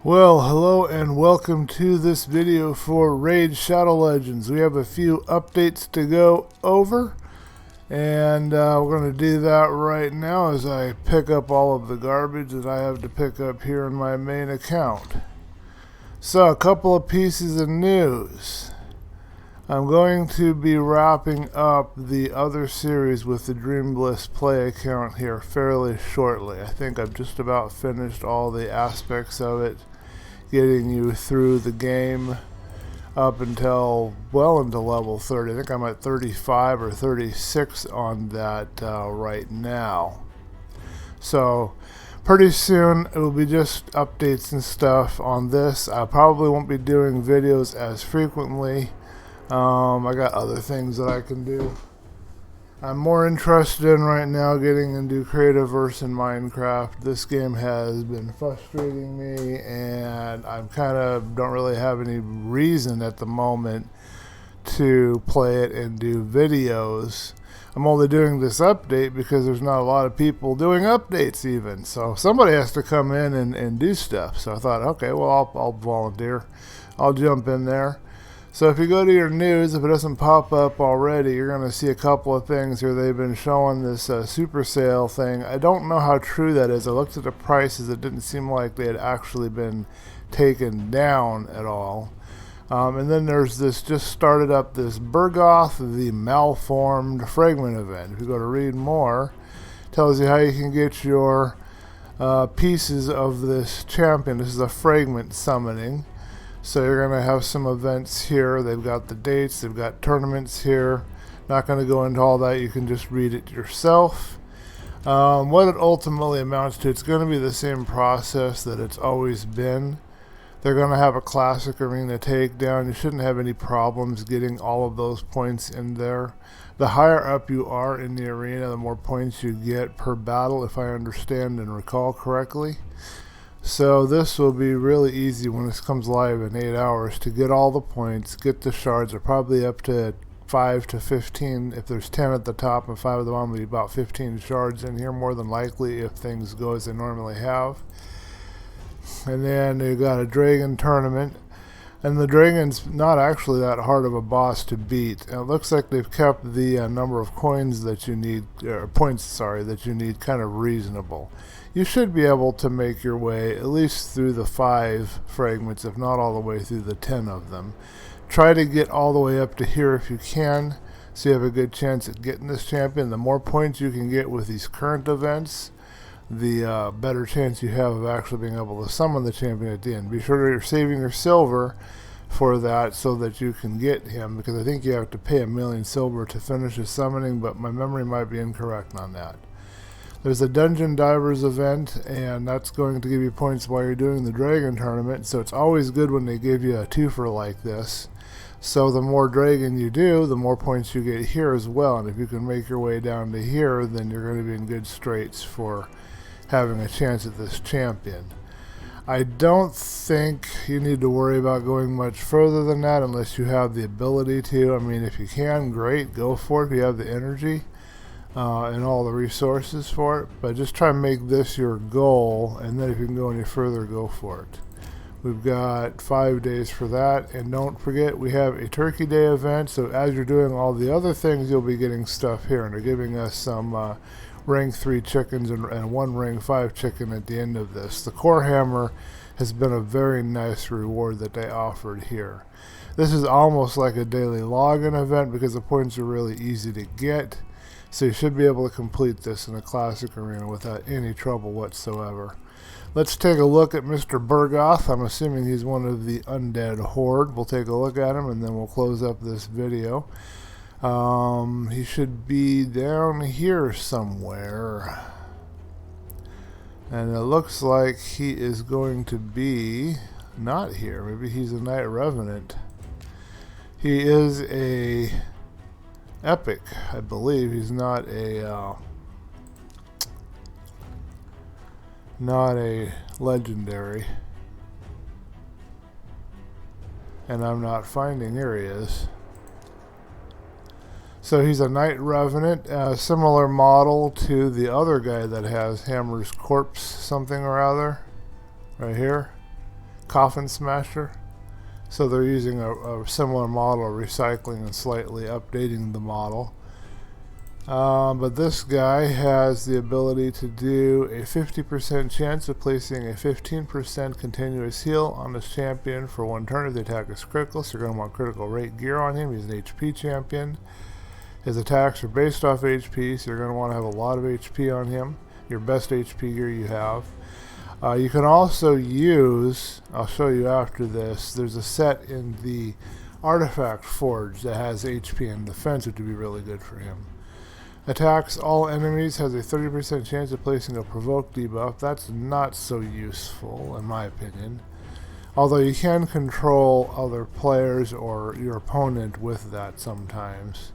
Well, hello and welcome to this video for Raid Shadow Legends. We have a few updates to go over, and we're going to do that right now as I pick up all of the garbage that I have to pick up here in my main account. So, a couple of pieces of news. I'm going to be wrapping up the other series with the DreamBliss Play account here fairly shortly. I think I've just about finished all the aspects of it, getting you through the game up until well into level 30. I think I'm at 35 or 36 on that right now. So pretty soon it will be just updates and stuff on this. I probably won't be doing videos as frequently. I got other things that I can do. I'm more interested in right now getting into Creativeverse in Minecraft. This game has been frustrating me, and I kind of don't really have any reason at the moment to play it and do videos. I'm only doing this update because there's not a lot of people doing updates even. So somebody has to come in and do stuff. So I thought, okay, well, I'll volunteer. I'll jump in there. So if you go to your news, if it doesn't pop up already, you're going to see a couple of things here. They've been showing this super sale thing. I don't know how true that is. I looked at the prices. It didn't seem like they had actually been taken down at all. And then there's this, just started up this Bergoth The Malformed Fragment event. If you go to read more, it tells you how you can get your pieces of this champion. This is a fragment summoning. So you're going to have some events here. They've got the dates. They've got tournaments here. Not going to go into all that. You can just read it yourself. What it ultimately amounts to, it's going to be the same process that it's always been. They're going to have a classic arena takedown. You shouldn't have any problems getting all of those points in there. The higher up you are in the arena, the more points you get per battle, if I understand and recall correctly. So this will be really easy when this comes live in 8 hours to get all the points, get the shards. They're probably up to 5 to 15. If there's 10 at the top and 5 at the bottom, will be about 15 shards in here, more than likely, if things go as they normally have. And then you got a dragon tournament, and the dragon's not actually that hard of a boss to beat. And it looks like they've kept the number of coins that you need, points that you need, kind of reasonable. You should be able to make your way at least through the 5 fragments, if not all the way through the 10 of them. Try to get all the way up to here if you can, so you have a good chance at getting this champion. The more points you can get with these current events, the better chance you have of actually being able to summon the champion at the end. Be sure you're saving your silver for that so that you can get him, because I think you have to pay 1,000,000 silver to finish his summoning, but my memory might be incorrect on that. There's a Dungeon Divers event, and that's going to give you points while you're doing the Dragon Tournament, so it's always good when they give you a twofer like this. So the more Dragon you do, the more points you get here as well, and if you can make your way down to here, then you're going to be in good straits for having a chance at this champion. I don't think you need to worry about going much further than that unless you have the ability to. I mean, if you can, great, go for it if you have the energy. And all the resources for it, but just try and make this your goal, and then if you can go any further, go for it. We've got 5 days for that, and don't forget we have a Turkey Day event, so as you're doing all the other things, you'll be getting stuff here, and they're giving us some rank 3 chickens and 1 rank 5 chicken at the end of this. The core hammer has been a very nice reward that they offered here. This is almost like a daily login event because the points are really easy to get. So you should be able to complete this in a classic arena without any trouble whatsoever. Let's take a look at Mr. Bergoth. I'm assuming he's one of the undead horde. We'll take a look at him and then we'll close up this video. He should be down here somewhere. And it looks like he is going to be not here. Maybe he's a Night Revenant. He is a epic, I believe. He's not a legendary, and I'm not finding. Here he is. So he's a Night Revenant, similar model to the other guy that has Hammer's corpse something or other right here. Coffin Smasher. So they're using a similar model, recycling and slightly updating the model. But this guy has the ability to do a 50% chance of placing a 15% continuous heal on his champion for 1 turn if the attack is critical. So you're going to want critical rate gear on him. He's an HP champion. His attacks are based off HP, so you're going to want to have a lot of HP on him. Your best HP gear you have. You can also use, I'll show you after this, there's a set in the Artifact Forge that has HP and defense, which would be really good for him. Attacks all enemies, has a 30% chance of placing a provoke debuff. That's not so useful, in my opinion. Although you can control other players or your opponent with that sometimes.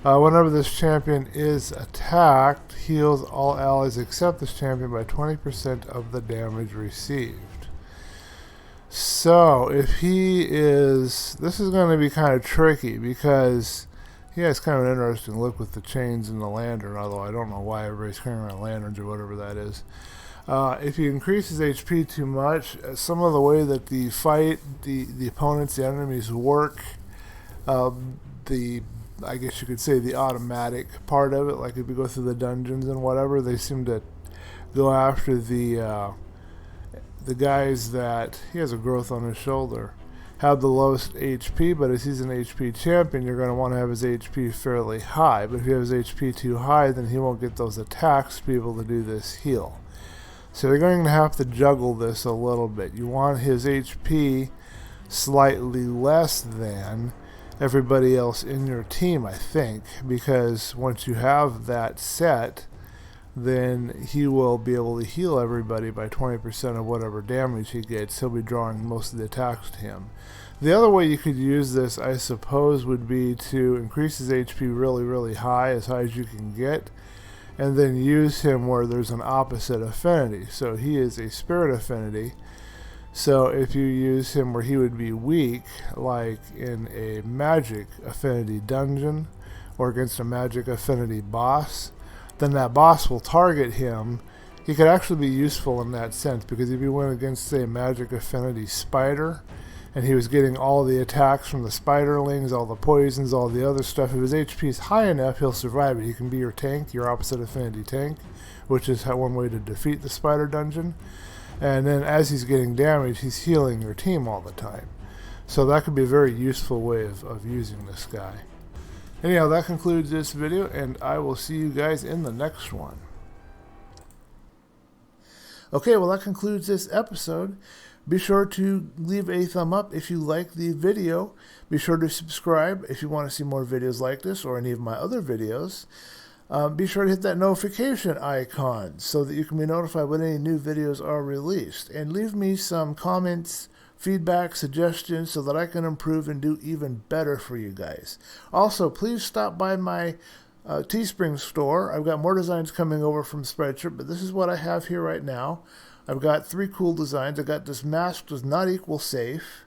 Whenever this champion is attacked, heals all allies except this champion by 20% of the damage received. So, if he is... This is going to be kind of tricky because he has kind of an interesting look with the chains and the lantern, although I don't know why everybody's carrying around lanterns or whatever that is. If he increases HP too much, some of the way that the fight, the opponents, the enemies work, I guess you could say the automatic part of it, like if you go through the dungeons and whatever, they seem to go after the guys that, he has a growth on his shoulder, have the lowest HP, but as he's an HP champion, you're going to want to have his HP fairly high. But if you have his HP too high, then he won't get those attacks to be able to do this heal. So you're going to have to juggle this a little bit. You want his HP slightly less than everybody else in your team, I think, because once you have that set, then he will be able to heal everybody by 20% of whatever damage he gets. He'll be drawing most of the attacks to him. The other way you could use this, I suppose, would be to increase his HP really, really high as you can get, and then use him where there's an opposite affinity. So he is a spirit affinity. So if you use him where he would be weak, like in a magic affinity dungeon or against a magic affinity boss, then that boss will target him. He could actually be useful in that sense, because if you went against, say, a magic affinity spider and he was getting all the attacks from the spiderlings, all the poisons, all the other stuff, if his HP is high enough, he'll survive it. He can be your tank, your opposite affinity tank, which is one way to defeat the spider dungeon. And then as he's getting damage, he's healing your team all the time. So that could be a very useful way of using this guy. Anyhow, that concludes this video, and I will see you guys in the next one. Okay, well, that concludes this episode. Be sure to leave a thumb up if you like the video. Be sure to subscribe if you want to see more videos like this or any of my other videos. Be sure to hit that notification icon so that you can be notified when any new videos are released. And leave me some comments, feedback, suggestions so that I can improve and do even better for you guys. Also, please stop by my Teespring store. I've got more designs coming over from Spreadshirt, but this is what I have here right now. I've got 3 cool designs. I got this mask does not equal safe.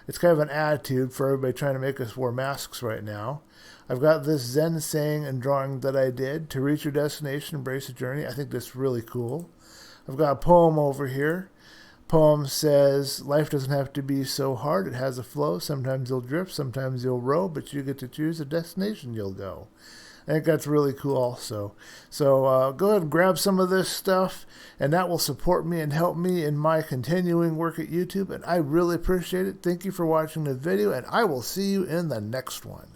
It's kind of an attitude for everybody trying to make us wear masks right now. I've got this Zen saying and drawing that I did, to reach your destination, embrace the journey. I think that's really cool. I've got a poem over here. Poem says, life doesn't have to be so hard. It has a flow. Sometimes you'll drift, sometimes you'll row, but you get to choose the destination you'll go. I think that's really cool also. So go ahead and grab some of this stuff, and that will support me and help me in my continuing work at YouTube, and I really appreciate it. Thank you for watching the video, and I will see you in the next one.